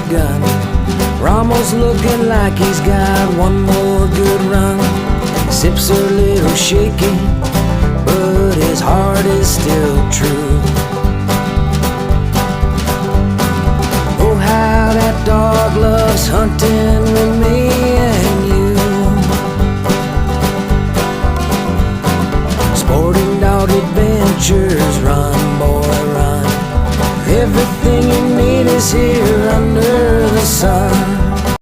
gun. Ramos looking like he's got one more good run. His hips are a little shaky, but his heart is still true. Oh, how that dog loves hunting with me and you. Sporting Dog Adventures, run boy run. Everything you need is here under the sun.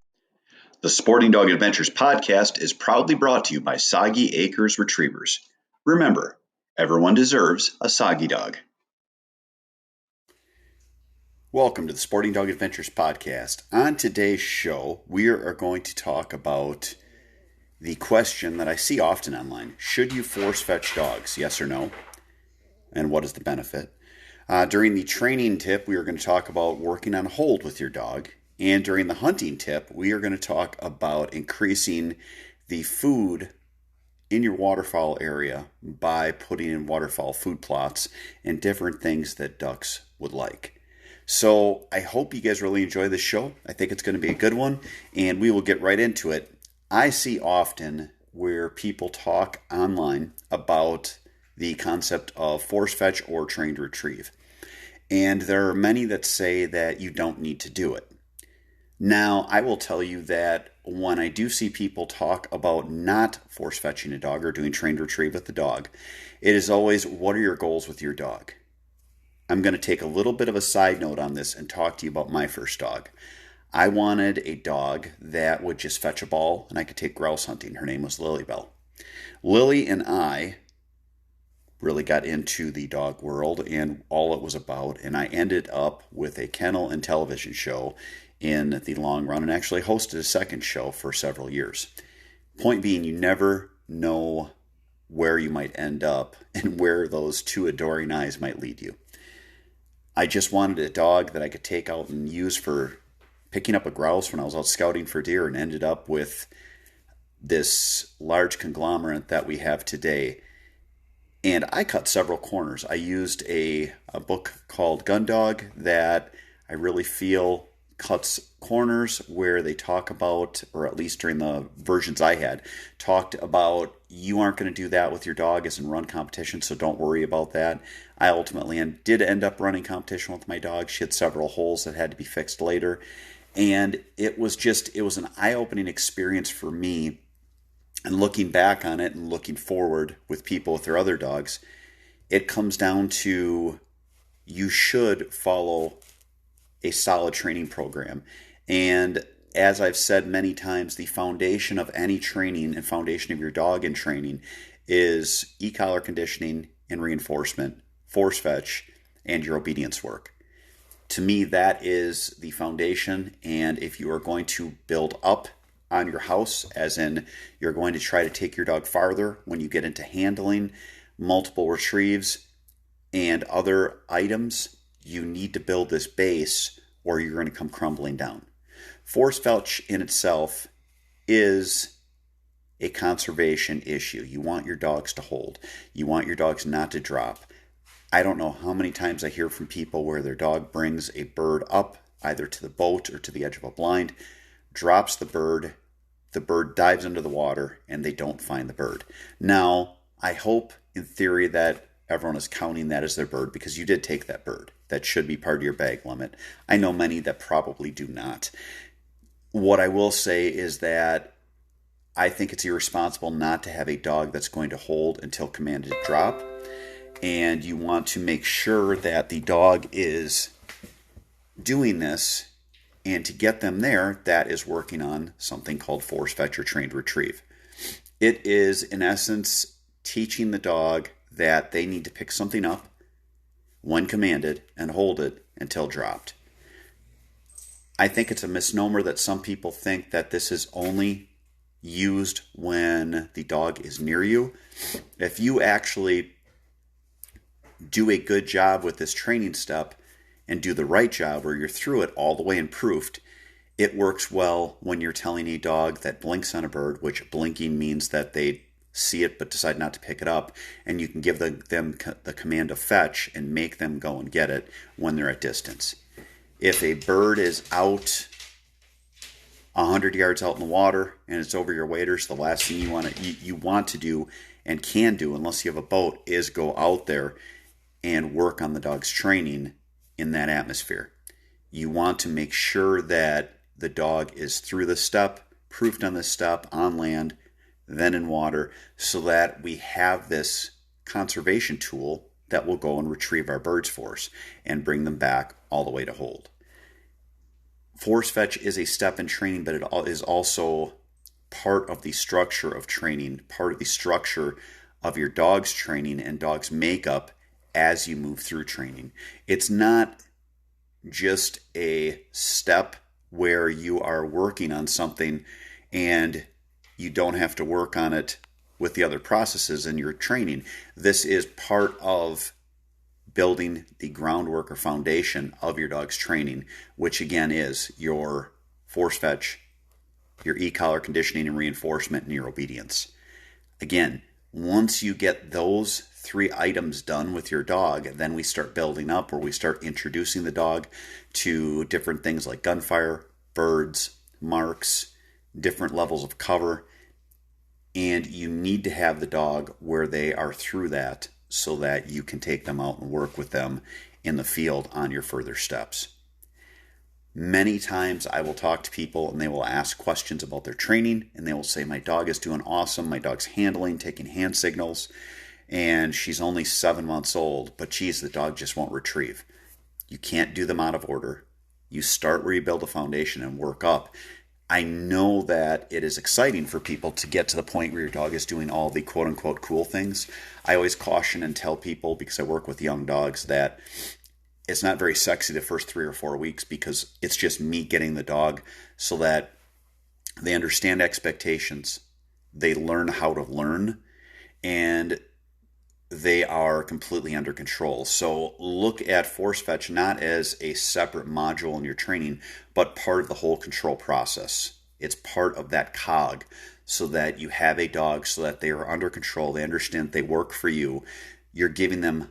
The Sporting Dog Adventures podcast is proudly brought to you by Soggy Acres Retrievers. Remember, everyone deserves a Soggy dog. Welcome to the Sporting Dog Adventures podcast. On today's show, we are going to talk about the question that I see often online. Should you force fetch dogs? Yes or no? And what is the benefit? During the training tip, we are going to talk about working on hold with your dog. And during the hunting tip, we are going to talk about increasing the food in your waterfowl area by putting in waterfowl food plots and different things that ducks would like. So I hope you guys really enjoy this show. I think it's going to be a good one, and we will get right into it. I see often where people talk online about the concept of force fetch or trained retrieve. And there are many that say that you don't need to do it. Now, I will tell you that when I do see people talk about not force fetching a dog or doing trained retrieve with the dog, it is always, what are your goals with your dog? I'm going to take a little bit of a side note on this and talk to you about my first dog. I wanted a dog that would just fetch a ball and I could take grouse hunting. Her name was Lilybell. Lily and I really got into the dog world and all it was about, and I ended up with a kennel and television show in the long run and actually hosted a second show for several years. Point being, you never know where you might end up and where those two adoring eyes might lead you. I just wanted a dog that I could take out and use for picking up a grouse when I was out scouting for deer, and ended up with this large conglomerate that we have today. And I cut several corners. I used a book called Gun Dog that I really feel cuts corners where they talk about, or at least during the versions I had, talked about you aren't going to do that with your dog as in run competition, so don't worry about that. I ultimately did end up running competition with my dog. She had several holes that had to be fixed later. And it was an eye-opening experience for me. And looking back on it and looking forward with people with their other dogs, it comes down to you should follow a solid training program. And as I've said many times, the foundation of any training and foundation of your dog in training is e-collar conditioning and reinforcement, force fetch, and your obedience work. To me, that is the foundation. And if you are going to build up on your house, as in you're going to try to take your dog farther when you get into handling multiple retrieves and other items, you need to build this base or you're going to come crumbling down. Force fetch in itself is a conservation issue. You want your dogs to hold. You want your dogs not to drop. I don't know how many times I hear from people where their dog brings a bird up either to the boat or to the edge of a blind, drops the bird dives under the water, and they don't find the bird. Now, I hope in theory that everyone is counting that as their bird because you did take that bird. That should be part of your bag limit. I know many that probably do not. What I will say is that I think it's irresponsible not to have a dog that's going to hold until commanded to drop, and you want to make sure that the dog is doing this. And to get them there, that is working on something called force fetch or trained retrieve. It is, in essence, teaching the dog that they need to pick something up when commanded and hold it until dropped. I think it's a misnomer that some people think that this is only used when the dog is near you. If you actually do a good job with this training step and do the right job where you're through it all the way and proofed, it works well when you're telling a dog that blinks on a bird, which blinking means that they see it but decide not to pick it up, and you can give them the command of fetch and make them go and get it when they're at distance. If a bird is out 100 yards out in the water and it's over your waders, the last thing you want to do and can do, unless you have a boat, is go out there and work on the dog's training in that atmosphere. You want to make sure that the dog is through the step, proofed on the step, on land, then in water, so that we have this conservation tool that will go and retrieve our birds for us and bring them back all the way to hold. Force fetch is a step in training, but it is also part of the structure of training, part of the structure of your dog's training and dog's makeup as you move through training. It's not just a step where you are working on something and you don't have to work on it with the other processes in your training. This is part of building the groundwork or foundation of your dog's training, which again is your force fetch, your e-collar conditioning and reinforcement, and your obedience. Again, once you get those 3 items done with your dog, then we start building up, where we start introducing the dog to different things like gunfire, birds, marks, different levels of cover. And you need to have the dog where they are through that so that you can take them out and work with them in the field on your further steps. Many times I will talk to people and they will ask questions about their training, and they will say, my dog is doing awesome, my dog's handling, taking hand signals, and she's only 7 months old, but geez, the dog just won't retrieve. You can't do them out of order. You start where you build a foundation and work up. I know that it is exciting for people to get to the point where your dog is doing all the quote-unquote cool things. I always caution and tell people, because I work with young dogs, that it's not very sexy the first 3 or 4 weeks, because it's just me getting the dog so that they understand expectations, they learn how to learn, and they are completely under control. So look at force fetch not as a separate module in your training, but part of the whole control process. It's part of that cog, so that you have a dog so that they are under control, they understand they work for you. You're giving them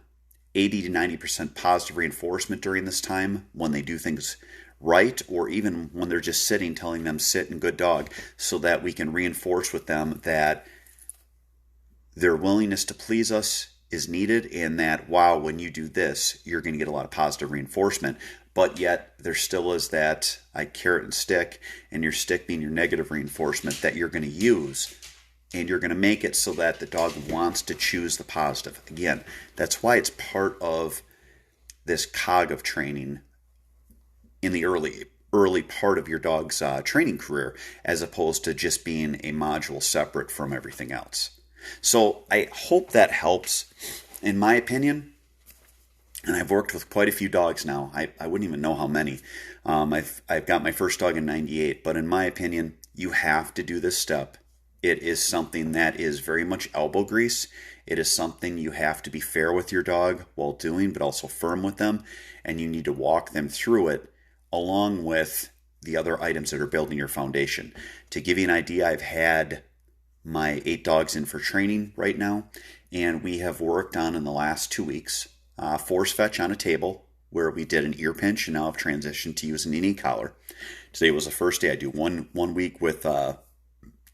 80 to 90% positive reinforcement during this time when they do things right, or even when they're just sitting, telling them sit and good dog, so that we can reinforce with them that their willingness to please us is needed, and that, wow, when you do this, you're going to get a lot of positive reinforcement. But yet there still is that carrot and stick, and your stick being your negative reinforcement that you're going to use, and you're going to make it so that the dog wants to choose the positive. Again, that's why it's part of this cog of training in the early part of your dog's training career, as opposed to just being a module separate from everything else. So I hope that helps. In my opinion, and I've worked with quite a few dogs now, I wouldn't even know how many. I've got my first dog in 98, but in my opinion, you have to do this step. It is something that is very much elbow grease. It is something you have to be fair with your dog while doing, but also firm with them, and you need to walk them through it along with the other items that are building your foundation. To give you an idea, I've had my 8 dogs in for training right now, and we have worked on, in the last 2 weeks, force fetch on a table, where we did an ear pinch, and now I've transitioned to using an e-collar. Today was the first day. I do one week with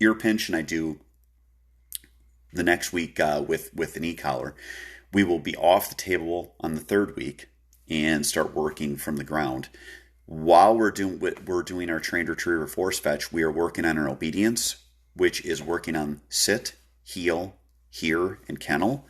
ear pinch, and I do the next week with an e-collar. We will be off the table on the 3rd week and start working from the ground. While we're doing our trained retriever force fetch, we are working on our obedience, which is working on sit, heel, hear, and kennel.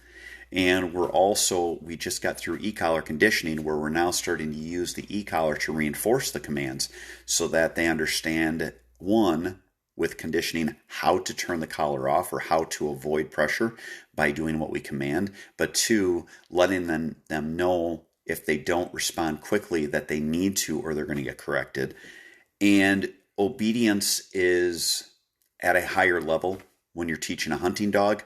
And we just got through e-collar conditioning, where we're now starting to use the e-collar to reinforce the commands so that they understand, one, with conditioning, how to turn the collar off or how to avoid pressure by doing what we command, but 2, letting them know if they don't respond quickly that they need to, or they're going to get corrected. And obedience is at a higher level when you're teaching a hunting dog.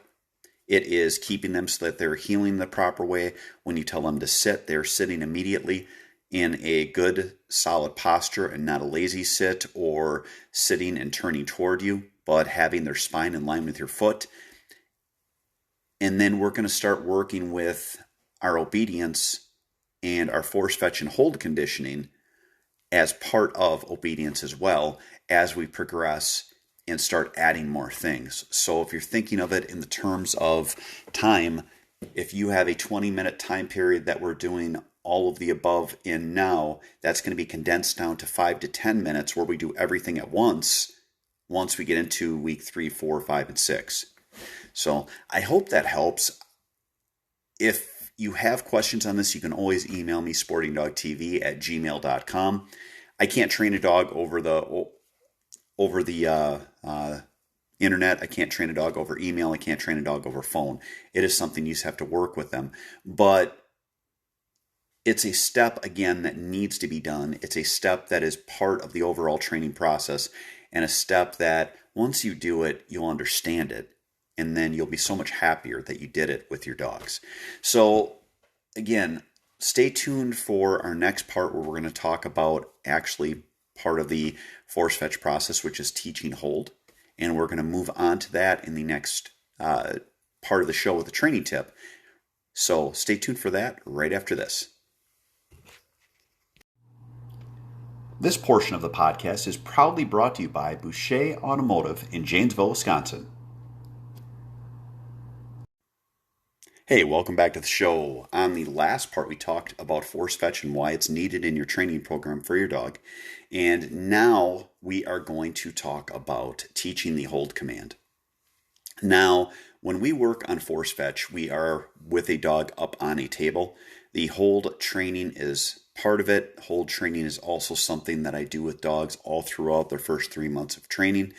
It is keeping them so that they're heeling the proper way. When you tell them to sit, they're sitting immediately in a good, solid posture, and not a lazy sit or sitting and turning toward you, but having their spine in line with your foot. And then we're going to start working with our obedience and our force fetch and hold conditioning as part of obedience as well as we progress and start adding more things. So if you're thinking of it in the terms of time, if you have a 20-minute time period that we're doing all of the above in now, that's going to be condensed down to 5 to 10 minutes where we do everything at once we get into week 3, 4, 5, and 6. So I hope that helps. If you have questions on this, you can always email me, sportingdogtv@gmail.com. I can't train a dog over the internet. I can't train a dog over email. I can't train a dog over phone. It is something you just have to work with them. But it's a step, again, that needs to be done. It's a step that is part of the overall training process, and a step that once you do it, you'll understand it. And then you'll be so much happier that you did it with your dogs. So again, stay tuned for our next part where we're going to talk about actually part of the force fetch process, which is teaching hold. And we're going to move on to that in the next part of the show with a training tip. So stay tuned for that right after this. This portion of the podcast is proudly brought to you by Boucher Automotive in Janesville, Wisconsin. Hey, welcome back to the show. On the last part, we talked about force fetch and why it's needed in your training program for your dog. And now we are going to talk about teaching the hold command. Now, when we work on force fetch, we are with a dog up on a table. The hold training is part of it. Hold training is also something that I do with dogs all throughout their first 3 months of training.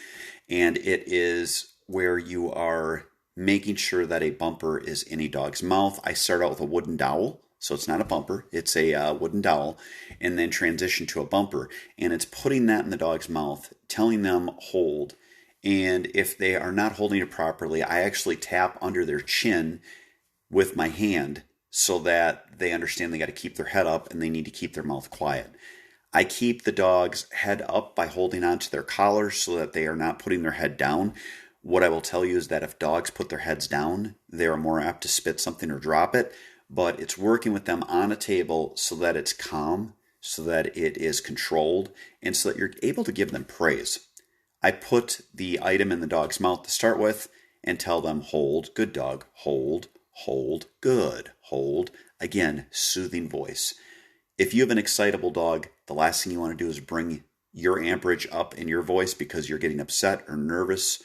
And it is where you are making sure that a bumper is in a dog's mouth. I start out with a wooden dowel, so it's not a bumper, it's a wooden dowel, and then transition to a bumper. And it's putting that in the dog's mouth, telling them hold. And if they are not holding it properly, I actually tap under their chin with my hand so that they understand they got to keep their head up and they need to keep their mouth quiet. I keep the dog's head up by holding onto their collar so that they are not putting their head down. What I will tell you is that if dogs put their heads down, they are more apt to spit something or drop it. But it's working with them on a table so that it's calm, so that it is controlled, and so that you're able to give them praise. I put the item in the dog's mouth to start with and tell them, hold, good dog, hold, hold, good, hold. Again, soothing voice. If you have an excitable dog, the last thing you want to do is bring your amperage up in your voice because you're getting upset or nervous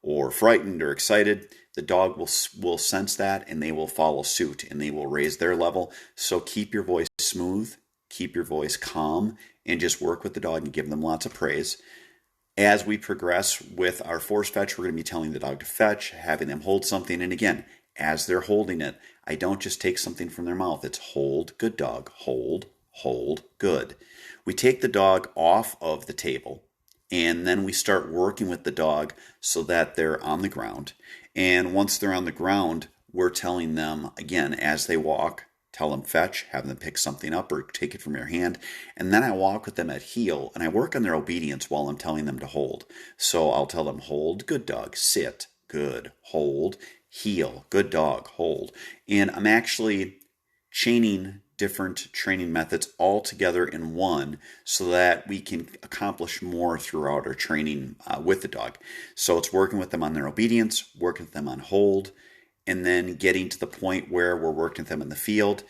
or frightened or excited. The dog will sense that and they will follow suit and they will raise their level. So keep your voice smooth, keep your voice calm, and just work with the dog and give them lots of praise. As we progress with our force fetch, we're going to be telling the dog to fetch, having them hold something. And again, as they're holding it, I don't just take something from their mouth. It's hold, good dog, hold, hold, good. We take the dog off of the table. And then we start working with the dog so that they're on the ground. And once they're on the ground, we're telling them, again, as they walk, tell them fetch, have them pick something up or take it from your hand. And then I walk with them at heel and I work on their obedience while I'm telling them to hold. So I'll tell them hold, good dog, sit, good, hold, heel, good dog, hold. And I'm actually chaining different training methods all together in one so that we can accomplish more throughout our training with the dog. So it's working with them on their obedience, working with them on hold, and then getting to the point where we're working with them in the field.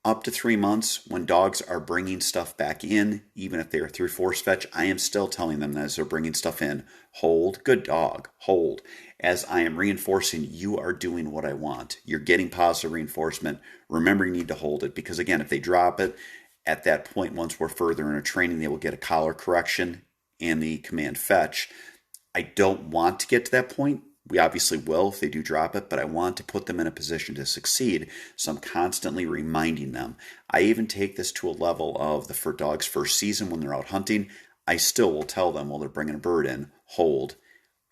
Up to 3 months, when dogs are bringing stuff back in, even if they are through force fetch, I am still telling them that as they're bringing stuff in, hold, good dog, hold. As I am reinforcing, you are doing what I want. You're getting positive reinforcement. Remember, you need to hold it because, again, if they drop it, at that point, once we're further in our training, they will get a collar correction and the command fetch. I don't want to get to that point. We obviously will if they do drop it, but I want to put them in a position to succeed, so I'm constantly reminding them. I even take this to a level of for dogs' first season when they're out hunting. I still will tell them while they're bringing a bird in, hold,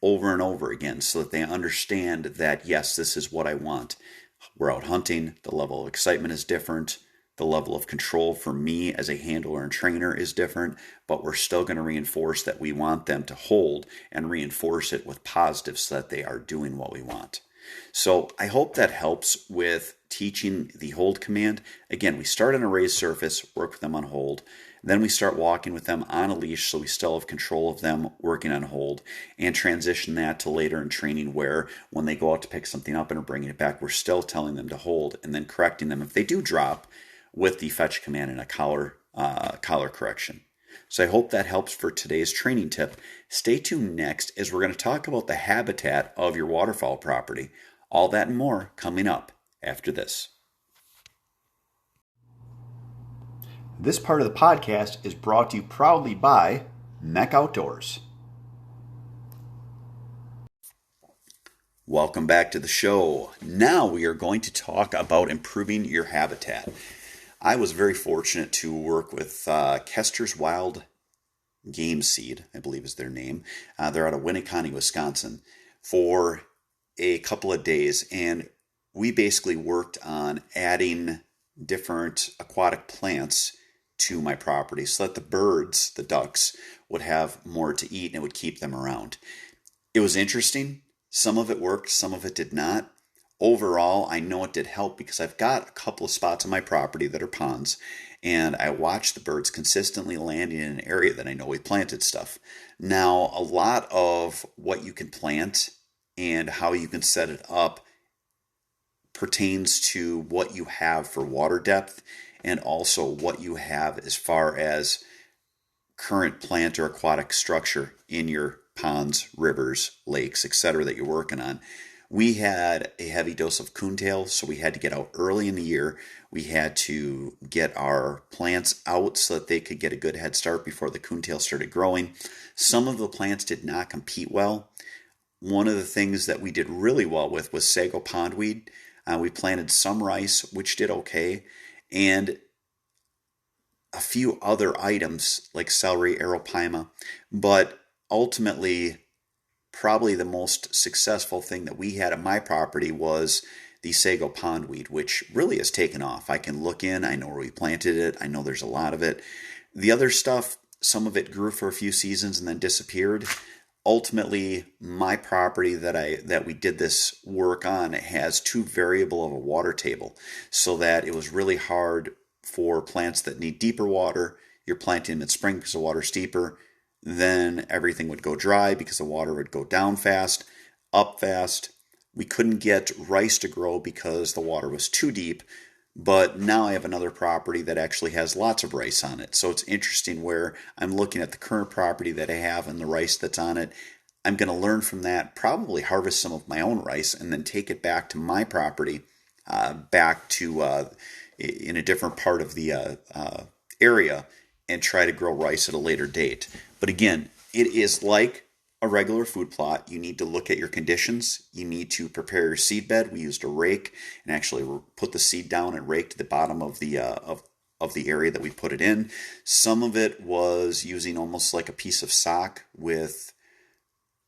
over and over again so that they understand that, yes, this is what I want. We're out hunting. The level of excitement is different. The level of control for me as a handler and trainer is different, but we're still going to reinforce that we want them to hold and reinforce it with positives so that they are doing what we want. So I hope that helps with teaching the hold command. Again, we start on a raised surface, work with them on hold. Then we start walking with them on a leash, so we still have control of them working on hold, and transition that to later in training where when they go out to pick something up and are bringing it back, we're still telling them to hold and then correcting them if they do drop with the fetch command and a collar correction. So I hope that helps for today's training tip. Stay tuned next as we're going to talk about the habitat of your waterfowl property. All that and more coming up after this. This part of the podcast is brought to you proudly by Mech Outdoors. Welcome back to the show. Now we are going to talk about improving your habitat. I was very fortunate to work with Kester's Wild Game Seed, I believe is their name. They're out of Winneconne, Wisconsin, for a couple of days, and we basically worked on adding different aquatic plants to my property so that the birds, the ducks, would have more to eat and it would keep them around. It was interesting. Some of it worked, some of it did not. Overall, I know it did help because I've got a couple of spots on my property that are ponds, and I watch the birds consistently landing in an area that I know we planted stuff. Now, a lot of what you can plant and how you can set it up pertains to what you have for water depth and also what you have as far as current plant or aquatic structure in your ponds, rivers, lakes, etc. that you're working on. We had a heavy dose of coontail, so we had to get out early in the year. We had to get our plants out so that they could get a good head start before the coontail started growing. Some of the plants did not compete well. One of the things that we did really well with was sago pondweed. We planted some rice, which did okay, and a few other items like celery, aeropima, but ultimately probably the most successful thing that we had at my property was the sago pondweed, which really has taken off. I can look in, I know where we planted it, I know there's a lot of it. The other stuff, some of it grew for a few seasons and then disappeared. Ultimately, my property that we did this work on has too variable of a water table, so that it was really hard for plants that need deeper water. You're planting them in spring because the water's deeper. Then everything would go dry because the water would go down fast, up fast. We couldn't get rice to grow because the water was too deep. But now I have another property that actually has lots of rice on it. So it's interesting where I'm looking at the current property that I have and the rice that's on it. I'm going to learn from that, probably harvest some of my own rice, and then take it back to my property, back to in a different part of the area, and try to grow rice at a later date. But again, it is like a regular food plot. You need to look at your conditions. You need to prepare your seed bed. We used a rake and actually put the seed down and raked the bottom of the area that we put it in. Some of it was using almost like a piece of sock with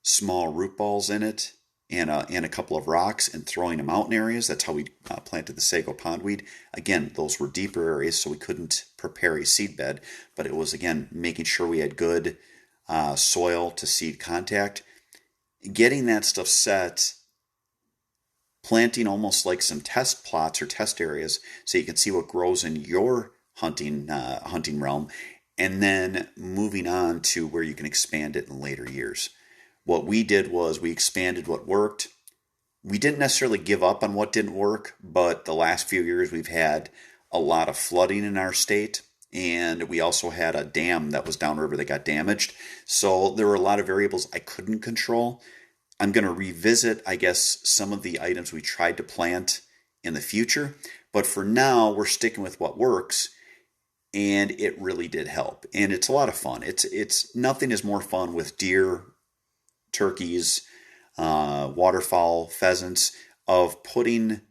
small root balls in it and a couple of rocks and throwing them out in areas. That's how we planted the sago pondweed. Again, those were deeper areas, so we couldn't prepare a seed bed, but it was, again, making sure we had good soil to seed contact, getting that stuff set, planting almost like some test plots or test areas so you can see what grows in your hunting realm, and then moving on to where you can expand it in later years. What we did was we expanded what worked. We didn't necessarily give up on what didn't work, but the last few years we've had a lot of flooding in our state. And we also had a dam that was downriver that got damaged. So there were a lot of variables I couldn't control. I'm going to revisit, I guess, some of the items we tried to plant in the future. But for now, we're sticking with what works. And it really did help. And it's a lot of fun. It's nothing is more fun with deer, turkeys, waterfowl, pheasants, of putting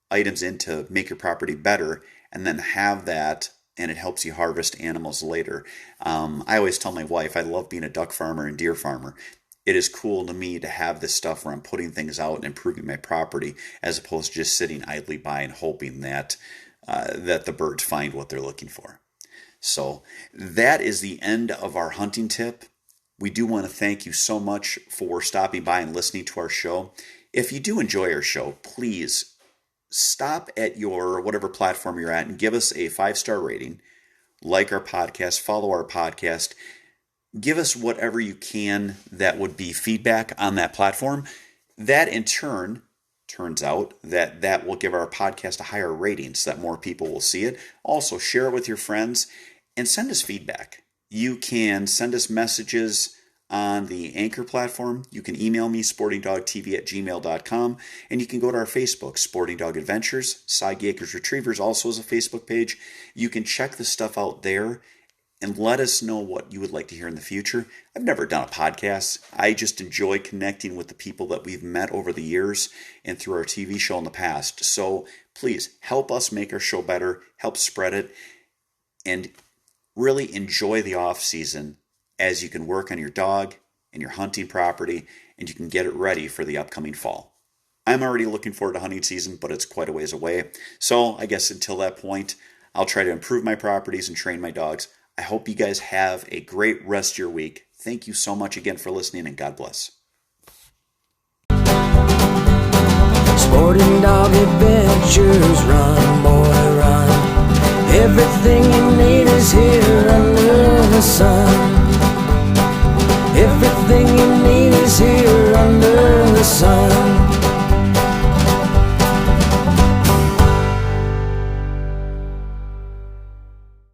items in to make your property better and then have that, and it helps you harvest animals later. I always tell my wife I love being a duck farmer and deer farmer. It is cool to me to have this stuff where I'm putting things out and improving my property as opposed to just sitting idly by and hoping that the birds find what they're looking for. So that is the end of our hunting tip. We do want to thank you so much for stopping by and listening to our show. If you do enjoy our show, please stop at your whatever platform you're at and give us a 5-star rating, like our podcast, follow our podcast, give us whatever you can that would be feedback on that platform. That in turn turns out that will give our podcast a higher rating so that more people will see it. Also, share it with your friends and send us feedback. You can send us messages on the Anchor platform. You can email me, sportingdogtv@gmail.com, and you can go to our Facebook, Sporting Dog Adventures. Soggy Acres Retrievers also is a Facebook page. You can check the stuff out there and let us know what you would like to hear in the future. I've never done a podcast. I just enjoy connecting with the people that we've met over the years and through our TV show in the past. So please help us make our show better, help spread it, and really enjoy the off season as you can work on your dog and your hunting property and you can get it ready for the upcoming fall. I'm already looking forward to hunting season, but it's quite a ways away. So I guess until that point, I'll try to improve my properties and train my dogs. I hope you guys have a great rest of your week. Thank you so much again for listening, and God bless. Sporting Dog Adventures, run more.